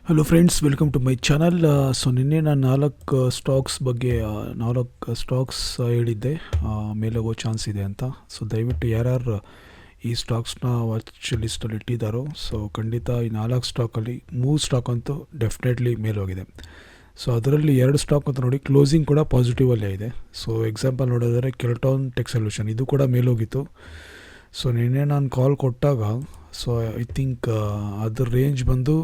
Hello friends, welcome to my channel. So ನಿನ್ನೆ ನಾನು stocks ಬಗ್ಗೆ ನಾಲ್ಕು ಸ್ಟಾಕ್ಸ್ ಹೇಳಿದ್ದೆ ಮೇಲೋಗೋ ಚಾನ್ಸ್ ಇದೆ ಅಂತ. ಸೊ ದಯವಿಟ್ಟು ಯಾರ್ಯಾರು ಈ ಸ್ಟಾಕ್ಸ್ನ ವಾಚ್ ಲಿಸ್ಟಲ್ಲಿ ಇಟ್ಟಿದ್ದಾರೋ, ಸೊ ಖಂಡಿತ ಈ 4 ಸ್ಟಾಕಲ್ಲಿ 3 ಸ್ಟಾಕ್ ಅಂತೂ ಡೆಫಿನೆಟ್ಲಿ ಮೇಲೋಗಿದೆ. ಸೊ ಅದರಲ್ಲಿ 2 ಸ್ಟಾಕ್ ಅಂತ ನೋಡಿ ಕ್ಲೋಸಿಂಗ್ ಕೂಡ ಪಾಸಿಟಿವಲ್ಲೇ ಇದೆ. ಸೊ ಎಕ್ಸಾಂಪಲ್ ನೋಡೋದಾದರೆ ಕೆಲ್ಟಾನ್ ಟೆಕ್ ಸೊಲ್ಯೂಷನ್, ಇದು ಕೂಡ ಮೇಲೋಗಿತ್ತು. ಸೊ ನಿನ್ನೆ ನಾನು ಕಾಲ್ ಕೊಟ್ಟಾಗ ಸೊ ಐ ಥಿಂಕ್ ಅದ್ರ ರೇಂಜ್ ಬಂದು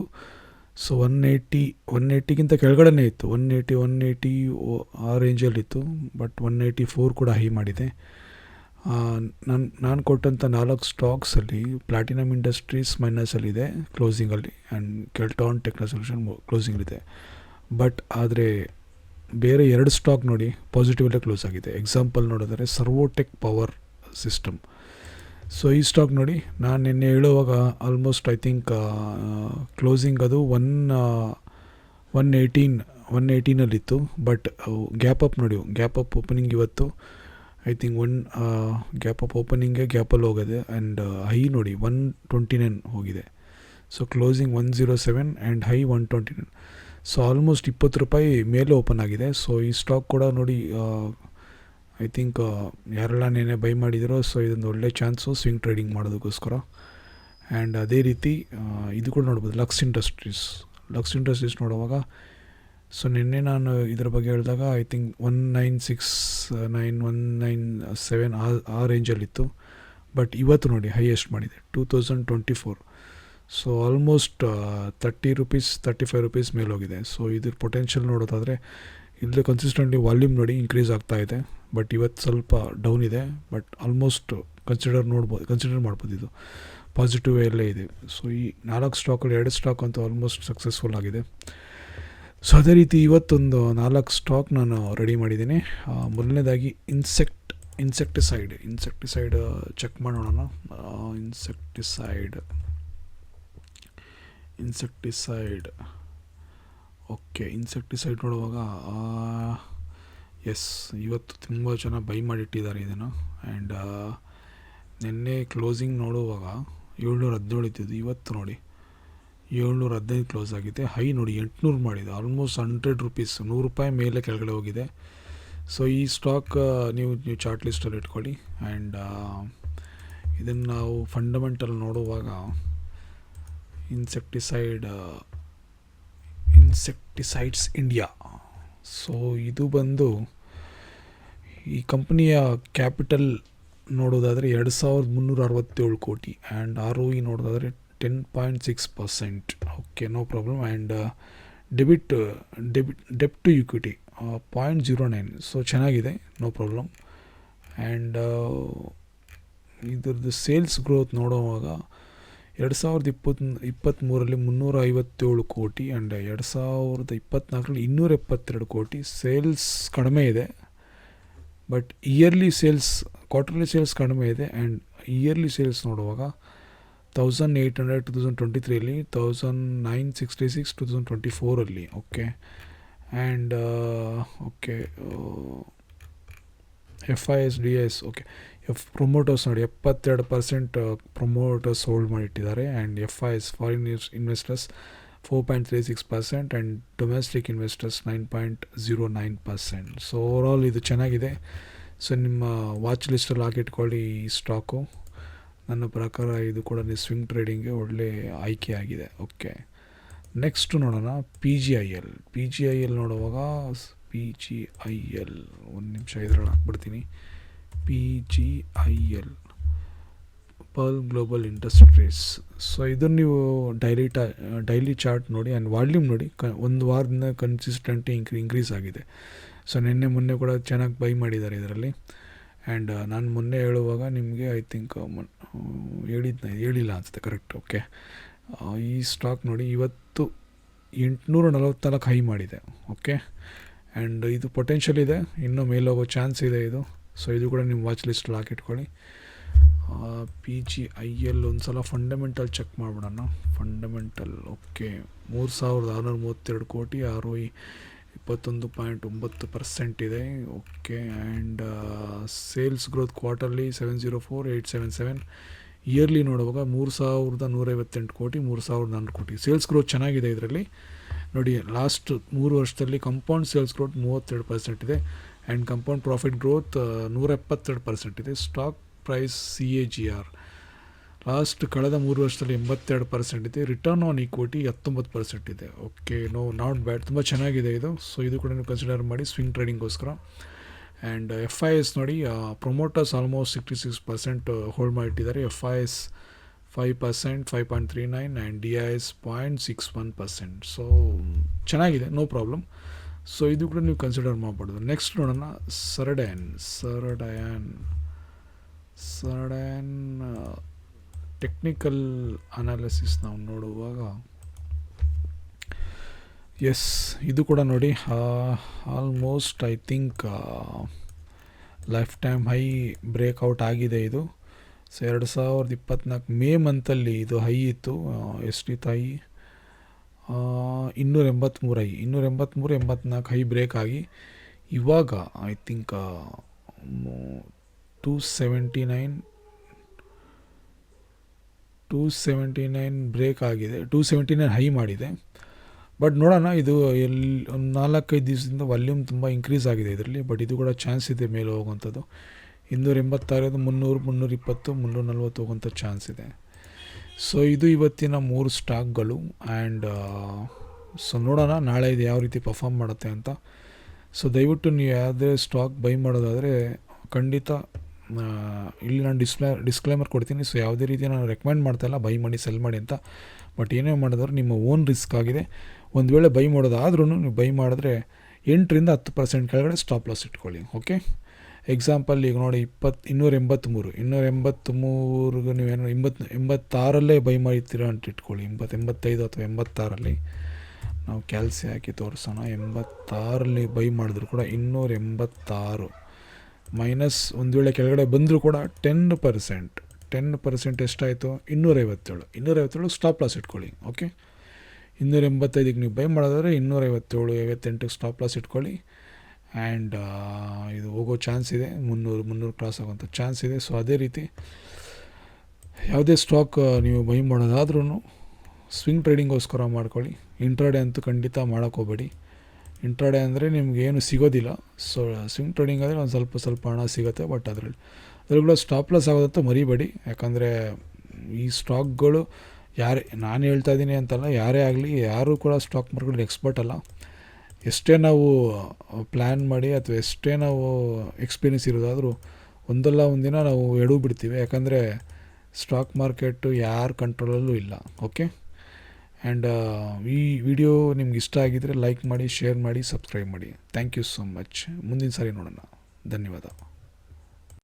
ಸೊ 180ಗಿಂತ ಕೆಳಗಡೆನೇ ಇತ್ತು. 180 ಆ ರೇಂಜಲ್ಲಿತ್ತು. ಬಟ್ 184 ಕೂಡ ಹೈ ಮಾಡಿದೆ. ನಾನು ಕೊಟ್ಟಂಥ 4 ಸ್ಟಾಕ್ಸಲ್ಲಿ ಪ್ಲಾಟಿನಮ್ ಇಂಡಸ್ಟ್ರೀಸ್ ಮೈನಸಲ್ಲಿದೆ ಕ್ಲೋಸಿಂಗಲ್ಲಿ, ಆ್ಯಂಡ್ ಕೆಲ್ಟಾನ್ ಟೆಕ್ನ ಸೊಲ್ಯೂಷನ್ ಕ್ಲೋಸಿಂಗಲ್ಲಿದೆ. ಬಟ್ ಆದರೆ ಬೇರೆ 2 ಸ್ಟಾಕ್ ನೋಡಿ ಪಾಸಿಟಿವಲ್ಲೇ ಕ್ಲೋಸ್ ಆಗಿದೆ. ಎಕ್ಸಾಂಪಲ್ ನೋಡಿದರೆ ಸರ್ವೋಟೆಕ್ ಪವರ್ ಸಿಸ್ಟಮ್. ಸೊ ಈ ಸ್ಟಾಕ್ ನೋಡಿ, ನಾನು ನಿನ್ನೆ ಹೇಳುವಾಗ ಆಲ್ಮೋಸ್ಟ್ ಐ ಥಿಂಕ್ ಕ್ಲೋಸಿಂಗ್ ಅದು 118ನಲ್ಲಿತ್ತು. ಬಟ್ ಗ್ಯಾಪ್ ಅಪ್ ನೋಡಿ, ಗ್ಯಾಪ್ ಅಪ್ ಓಪನಿಂಗ್ ಇವತ್ತು ಐ ಥಿಂಕ್ ಗ್ಯಾಪ್ ಅಪ್ ಓಪನಿಂಗೇ ಗ್ಯಾಪಲ್ಲಿ ಹೋಗಿದೆ. ಆ್ಯಂಡ್ ಹೈ ನೋಡಿ 129 ಹೋಗಿದೆ. So closing 107 and high 129. So almost 20 ರೂಪಾಯಿ ಮೇಲೆ ಓಪನ್ ಆಗಿದೆ. ಸೊ ಈ ಸ್ಟಾಕ್ ಕೂಡ ನೋಡಿ ಐ ಥಿಂಕ್ ಯಾರೆಲ್ಲ ನೆನೆ ಬೈ ಮಾಡಿದರೋ, ಸೊ ಇದೊಂದು ಒಳ್ಳೆ ಚಾನ್ಸು ಸ್ವಿಂಗ್ ಟ್ರೇಡಿಂಗ್ ಮಾಡೋದಕ್ಕೋಸ್ಕರ. ಆ್ಯಂಡ್ ಅದೇ ರೀತಿ ಇದು ಕೂಡ ನೋಡ್ಬೋದು, ಲಕ್ಸ್ ಇಂಡಸ್ಟ್ರೀಸ್ ನೋಡುವಾಗ ಸೊ ನಿನ್ನೆ ನಾನು ಇದರ ಬಗ್ಗೆ ಹೇಳಿದಾಗ ಐ ಥಿಂಕ್ 1969 197 ಆ ರೇಂಜಲ್ಲಿತ್ತು. ಬಟ್ ಇವತ್ತು ನೋಡಿ ಹೈಯೆಸ್ಟ್ ಮಾಡಿದೆ 2024. ಸೊ ಆಲ್ಮೋಸ್ಟ್ 30 ರೂಪೀಸ್ 35 ರೂಪೀಸ್ ಮೇಲೆ ಹೋಗಿದೆ. ಸೊ ಇದ್ರ ಪೊಟೆನ್ಷಿಯಲ್ ನೋಡೋದಾದರೆ ಇಲ್ಲದೆ ಕನ್ಸಿಸ್ಟೆಂಟ್ಲಿ ವಾಲ್ಯೂಮ್ ನೋಡಿ ಇನ್ಕ್ರೀಸ್ ಆಗ್ತಾ ಇದೆ. ಬಟ್ ಇವತ್ತು ಸ್ವಲ್ಪ ಡೌನ್ ಇದೆ. ಬಟ್ ಆಲ್ಮೋಸ್ಟ್ ಕನ್ಸಿಡರ್ ಮಾಡ್ಬೋದು, ಇದು ಪಾಸಿಟಿವ್ ಎಲ್ಲೇ ಇದೆ. ಸೊ ಈ 4 ಸ್ಟಾಕಲ್ಲಿ 2 ಸ್ಟಾಕ್ ಅಂತೂ ಆಲ್ಮೋಸ್ಟ್ ಸಕ್ಸಸ್ಫುಲ್ ಆಗಿದೆ. ಸೊ ಅದೇ ರೀತಿ ಇವತ್ತೊಂದು 4 ಸ್ಟಾಕ್ ನಾನು ರೆಡಿ ಮಾಡಿದ್ದೀನಿ. ಮೊದಲನೇದಾಗಿ ಇನ್ಸೆಕ್ಟಿಸೈಡ್ ಚೆಕ್ ಮಾಡೋಣ. ಇನ್ಸೆಕ್ಟಿಸೈಡ್ ಓಕೆ, ಇನ್ಸೆಕ್ಟಿಸೈಡ್ ನೋಡುವಾಗ ಎಸ್, ಇವತ್ತು ತುಂಬ ಜನ ಬೈ ಮಾಡಿಟ್ಟಿದ್ದಾರೆ ಇದನ್ನು. ಆ್ಯಂಡ್ ನಿನ್ನೆ ಕ್ಲೋಸಿಂಗ್ ನೋಡುವಾಗ 717 ಇದ್ದಿದ್ದು, ಇವತ್ತು ನೋಡಿ 715 ಕ್ಲೋಸ್ ಆಗಿದೆ. ಹೈ ನೋಡಿ 800 ಮಾಡಿದೆ, ಆಲ್ಮೋಸ್ಟ್ 100 ರೂಪೀಸ್, 100 ರೂಪಾಯಿ ಮೇಲೆ ಕೆಳಗಡೆ ಹೋಗಿದೆ. ಸೊ ಈ ಸ್ಟಾಕ್ ನೀವು ಚಾರ್ಟ್ ಲಿಸ್ಟಲ್ಲಿ ಇಟ್ಕೊಳ್ಳಿ. ಆ್ಯಂಡ್ ಇದನ್ನು ನಾವು ಫಂಡಮೆಂಟಲ್ ನೋಡುವಾಗ ಇನ್ಸೆಕ್ಟಿಸೈಡ್ಸ್ ಇಂಡಿಯಾ. ಸೊ ಇದು ಬಂದು ಈ ಕಂಪ್ನಿಯ ಕ್ಯಾಪಿಟಲ್ ನೋಡೋದಾದರೆ 2367 ಕೋಟಿ. ಆ್ಯಂಡ್ ROE ನೋಡೋದಾದರೆ 10.6%. Okay, no problem. ಆ್ಯಂಡ್ ಡೆಬ್ಟ್ ಟು ಇಕ್ವಿಟಿ 0.09. ಸೊ ಚೆನ್ನಾಗಿದೆ, ನೋ ಪ್ರಾಬ್ಲಮ್. ಆ್ಯಂಡ್ ಇದ್ರದ್ದು ಸೇಲ್ಸ್ ಗ್ರೋತ್ ನೋಡುವಾಗ 2023ರಲ್ಲಿ 357 ಕೋಟಿ ಆ್ಯಂಡ್ 2024ರಲ್ಲಿ 272 ಕೋಟಿ. ಸೇಲ್ಸ್ ಕಡಿಮೆ ಇದೆ, ಬಟ್ ಕ್ವಾರ್ಟರ್ಲಿ ಸೇಲ್ಸ್ ಕಡಿಮೆ ಇದೆ. ಆ್ಯಂಡ್ ಇಯರ್ಲಿ ಸೇಲ್ಸ್ ನೋಡುವಾಗ 1800 2023ರಲ್ಲಿ, 1966 2024ರಲ್ಲಿ. Okay. And okay, FIS okay, promoters ನೋಡಿ 72% ಪ್ರೊಮೋಟರ್ಸ್ ಹೋಲ್ಡ್ ಮಾಡಿಟ್ಟಿದ್ದಾರೆ. And FIS foreign investors 4.36% and domestic investors 9.09%. So overall ಇದು ಚೆನ್ನಾಗಿದೆ. ಸೊ ನಿಮ್ಮ ವಾಚ್ ಲಿಸ್ಟಲ್ಲಿ ಹಾಕಿಟ್ಕೊಳ್ಳಿ ಈ ಸ್ಟಾಕು. ನನ್ನ ಪ್ರಕಾರ ಇದು ಕೂಡ ಸ್ವಿಂಗ್ ಟ್ರೇಡಿಂಗ್ಗೆ ಒಳ್ಳೆ ಆಯ್ಕೆ ಆಗಿದೆ. ಓಕೆ, ನೆಕ್ಸ್ಟ್ ನೋಡೋಣ PGIL ನೋಡುವಾಗ ಒಂದು ನಿಮಿಷ ಇದರಲ್ಲಿ ಹಾಕ್ಬಿಡ್ತೀನಿ. PGIL pearl global industries. So ಇದನ್ನು ನೀವು ಡೈಲಿ ಚಾರ್ಟ್ ನೋಡಿ ಆ್ಯಂಡ್ ವಾಲ್ಯೂಮ್ ನೋಡಿ, ಒಂದು ವಾರದಿಂದ ಕನ್ಸಿಸ್ಟೆಂಟಿ ಇನ್ಕ್ರೀಸ್ ಆಗಿದೆ. ಸೊ ಮೊನ್ನೆ ಕೂಡ ಚೆನ್ನಾಗಿ ಬೈ ಮಾಡಿದ್ದಾರೆ ಇದರಲ್ಲಿ. ಆ್ಯಂಡ್ ನಾನು ಮೊನ್ನೆ ಹೇಳುವಾಗ ನಿಮಗೆ ಐ ಥಿಂಕ್ ಹೇಳಿಲ್ಲ ಅನಿಸುತ್ತೆ, ಕರೆಕ್ಟ್. ಓಕೆ, ಈ ಸ್ಟಾಕ್ ನೋಡಿ ಇವತ್ತು 844 ಹೈ ಮಾಡಿದೆ. ಓಕೆ, ಆ್ಯಂಡ್ ಇದು ಪೊಟೆನ್ಷಿಯಲ್ ಇದೆ, ಇನ್ನೂ ಮೇಲೋಗೋ ಚಾನ್ಸ್ ಇದೆ ಇದು. ಸೊ ಇದು ಕೂಡ ನಿಮ್ಮ ವಾಚ್ ಲಿಸ್ಟಲ್ಲಿ ಹಾಕಿಟ್ಕೊಳ್ಳಿ. PGIL ಒಂದು ಸಲ ಫಂಡಮೆಂಟಲ್ ಚೆಕ್ ಮಾಡಿಬಿಡೋಣ. ಫಂಡಮೆಂಟಲ್ ಓಕೆ, 3632 ಕೋಟಿ, ROE 21.9% ಇದೆ. Okay, and sales growth quarterly 704 877, yearly ನೋಡುವಾಗ 3158 ಕೋಟಿ, 3400 ಕೋಟಿ ಸೇಲ್ಸ್ ಗ್ರೋತ್ ಚೆನ್ನಾಗಿದೆ ಇದರಲ್ಲಿ. ನೋಡಿ ಲಾಸ್ಟ್ 3 ವರ್ಷದಲ್ಲಿ ಕಂಪೌಂಡ್ ಸೇಲ್ಸ್ ಗ್ರೋತ್ 32% ಇದೆ ಆ್ಯಂಡ್ ಕಂಪೌಂಡ್ ಪ್ರಾಫಿಟ್ ಗ್ರೋತ್ 172% ಇದೆ. ಸ್ಟಾಕ್ ಪ್ರೈಸ್ CAGR ಲಾಸ್ಟ್ ಕಳೆದ 3 ವರ್ಷದಲ್ಲಿ 82% ಇದೆ. ರಿಟರ್ನ್ ಆನ್ ಈಕ್ವಿಟಿ 19% ಇದೆ. ಓಕೆ, ನಾಟ್ ಬ್ಯಾಡ್, ತುಂಬ ಚೆನ್ನಾಗಿದೆ ಇದು. ಸೊ ಇದು ಕೂಡ ನೀವು ಕನ್ಸಿಡರ್ ಮಾಡಿ ಸ್ವಿಂಗ್ ಟ್ರೇಡಿಂಗ್ಗೋಸ್ಕರ. ಆ್ಯಂಡ್ FIS ನೋಡಿ, ಪ್ರೊಮೋಟರ್ಸ್ ಆಲ್ಮೋಸ್ಟ್ 66% ಹೋಲ್ಡ್ ಮಾಡಿಟ್ಟಿದ್ದಾರೆ. FIS 5%, 5.39 and DIS 0.61%. ಸೊ ಚೆನ್ನಾಗಿದೆ, ನೋ ಪ್ರಾಬ್ಲಮ್. ಸೊ ಇದು ಕೂಡ ನೀವು ಕನ್ಸಿಡರ್ ಮಾಡ್ಬೋದು. ನೆಕ್ಸ್ಟ್ ನೋಡೋಣ ಸರಡಾನ್ ಟೆಕ್ನಿಕಲ್ ಅನಾಲಿಸಿಸ್ ನಾವು ನೋಡುವಾಗ ಎಸ್, ಇದು ಕೂಡ ನೋಡಿ almost I think life time high breakout ಆಗಿದೆ ಇದು. ಸೊ 2024 ಮೇ ಮಂತಲ್ಲಿ ಇದು ಹೈ ಇತ್ತು. ಎಷ್ಟಿತ್ತು ಹೈ? 283 ಹೈ, 284 ಹೈ ಬ್ರೇಕ್ ಆಗಿ ಇವಾಗ ಐ ಥಿಂಕ್ 279 ಬ್ರೇಕ್ ಆಗಿದೆ, 279 ಹೈ ಮಾಡಿದೆ. ಬಟ್ ನೋಡೋಣ, ಇದು ಒಂದು 4-5 ದಿವಸದಿಂದ ವಾಲ್ಯೂಮ್ ತುಂಬ ಇನ್ಕ್ರೀಸ್ ಆಗಿದೆ ಇದರಲ್ಲಿ. ಬಟ್ ಇದು ಕೂಡ ಚಾನ್ಸ್ ಇದೆ ಮೇಲೆ ಹೋಗುವಂಥದ್ದು. 286, 300, 320, 340 ಹೋಗುವಂಥ ಚಾನ್ಸ್ ಇದೆ. ಸೊ ಇದು ಇವತ್ತಿನ 3 ಸ್ಟಾಕ್ಗಳು. ಆ್ಯಂಡ್ ಸೊ ನೋಡೋಣ ನಾಳೆ ಇದು ಯಾವ ರೀತಿ ಪರ್ಫಾರ್ಮ್ ಮಾಡುತ್ತೆ ಅಂತ. ಸೊ ದಯವಿಟ್ಟು ನೀವು ಯಾವುದೇ ಸ್ಟಾಕ್ ಬೈ ಮಾಡೋದಾದರೆ ಖಂಡಿತ ಇಲ್ಲಿ ನಾನು ಡಿಸ್ಕ್ಲೇಮರ್ ಕೊಡ್ತೀನಿ. ಸೊ ಯಾವುದೇ ರೀತಿ ನಾನು ರೆಕಮೆಂಡ್ ಮಾಡ್ತಾಯಿಲ್ಲ ಬೈ ಮಾಡಿ ಸೆಲ್ ಮಾಡಿ ಅಂತ. ಬಟ್ ಏನೇ ಮಾಡಿದ್ರು ನಿಮ್ಮ ಓನ್ ರಿಸ್ಕ್ ಆಗಿದೆ. ಒಂದು ವೇಳೆ ಬೈ ಮಾಡೋದಾದ್ರೂ ನೀವು ಬೈ ಮಾಡಿದ್ರೆ 8-10% ಕೆಳಗಡೆ ಸ್ಟಾಪ್ ಲಾಸ್ ಇಟ್ಕೊಳ್ಳಿ. ಓಕೆ, ಎಕ್ಸಾಂಪಲ್ ಈಗ ನೋಡಿ 283 ನೀವೇನು 86 ಬೈ ಮಾಡಿರ್ತೀರ ಅಂತ ಇಟ್ಕೊಳ್ಳಿ. 85 ಅಥವಾ 86 ನಾವು ಕ್ಯಾಲ್ಸಿ ಹಾಕಿ ತೋರಿಸೋಣ. 86 ಬೈ ಮಾಡಿದ್ರು ಕೂಡ 286 ಮೈನಸ್ ಒಂದು ವೇಳೆ ಕೆಳಗಡೆ ಬಂದರೂ ಕೂಡ 10% ಎಷ್ಟಾಯಿತು? 257 ಸ್ಟಾಪ್ ಲಾಸ್ ಇಟ್ಕೊಳ್ಳಿ. ಓಕೆ, 285 ನೀವು ಬೈ ಮಾಡೋದಾದ್ರೆ 257-58 ಸ್ಟಾಪ್ ಲಾಸ್ ಇಟ್ಕೊಳ್ಳಿ. ಆ್ಯಂಡ್ ಇದು ಹೋಗೋ ಚಾನ್ಸ್ ಇದೆ, 300 ಕ್ರಾಸ್ ಆಗೋಂಥ ಚಾನ್ಸ್ ಇದೆ. ಸೊ ಅದೇ ರೀತಿ ಯಾವುದೇ ಸ್ಟಾಕ್ ನೀವು ಬೈ ಮಾಡೋದಾದ್ರೂ ಸ್ವಿಂಗ್ ಟ್ರೇಡಿಂಗೋಸ್ಕರ ಮಾಡ್ಕೊಳ್ಳಿ. ಇಂಟ್ರಾಡೇ ಅಂತೂ ಖಂಡಿತ ಮಾಡೋಕ್ಕೋಗ್ಬೇಡಿ. ಇಂಟ್ರಾಡೇ ಅಂದರೆ ನಿಮ್ಗೆ ಏನು ಸಿಗೋದಿಲ್ಲ. ಸೊ ಸ್ವಿಂಗ್ ಟ್ರೇಡಿಂಗ್ ಆದರೆ ಒಂದು ಸ್ವಲ್ಪ ಹಣ ಸಿಗುತ್ತೆ. ಬಟ್ ಅದರಲ್ಲಿ ಕೂಡ ಸ್ಟಾಪ್ ಲಾಸ್ ಆಗೋದಂತೂ ಮರಿಬೇಡಿ. ಯಾಕಂದರೆ ಈ ಸ್ಟಾಕ್ಗಳು ನಾನು ಹೇಳ್ತಾ ಇದ್ದೀನಿ ಅಂತಲ್ಲ, ಯಾರೇ ಆಗಲಿ, ಯಾರೂ ಕೂಡ ಸ್ಟಾಕ್ ಮಾರ್ಕೆಟ್ ಎಕ್ಸ್ಪರ್ಟ್ ಅಲ್ಲ. ಎಷ್ಟೇ ನಾವು ಪ್ಲ್ಯಾನ್ ಮಾಡಿ ಅಥವಾ ಎಷ್ಟೇ ನಾವು ಎಕ್ಸ್ಪೀರಿಯನ್ಸ್ ಇರೋದಾದರೂ ಒಂದಲ್ಲ ಒಂದಿನ ನಾವು ಎಡವು ಬಿಡ್ತೀವಿ. ಯಾಕಂದರೆ ಸ್ಟಾಕ್ ಮಾರ್ಕೆಟು ಯಾರ ಕಂಟ್ರೋಲಲ್ಲೂ ಇಲ್ಲ. ಓಕೆ, ಆ್ಯಂಡ್ ಈ ವಿಡಿಯೋ ನಿಮ್ಗೆ ಇಷ್ಟ ಆಗಿದ್ದರೆ ಲೈಕ್ ಮಾಡಿ, ಶೇರ್ ಮಾಡಿ, ಸಬ್ಸ್ಕ್ರೈಬ್ ಮಾಡಿ. Thank you so much. ಮುಂದಿನ ಸಾರಿ ನೋಡೋಣ. ಧನ್ಯವಾದ.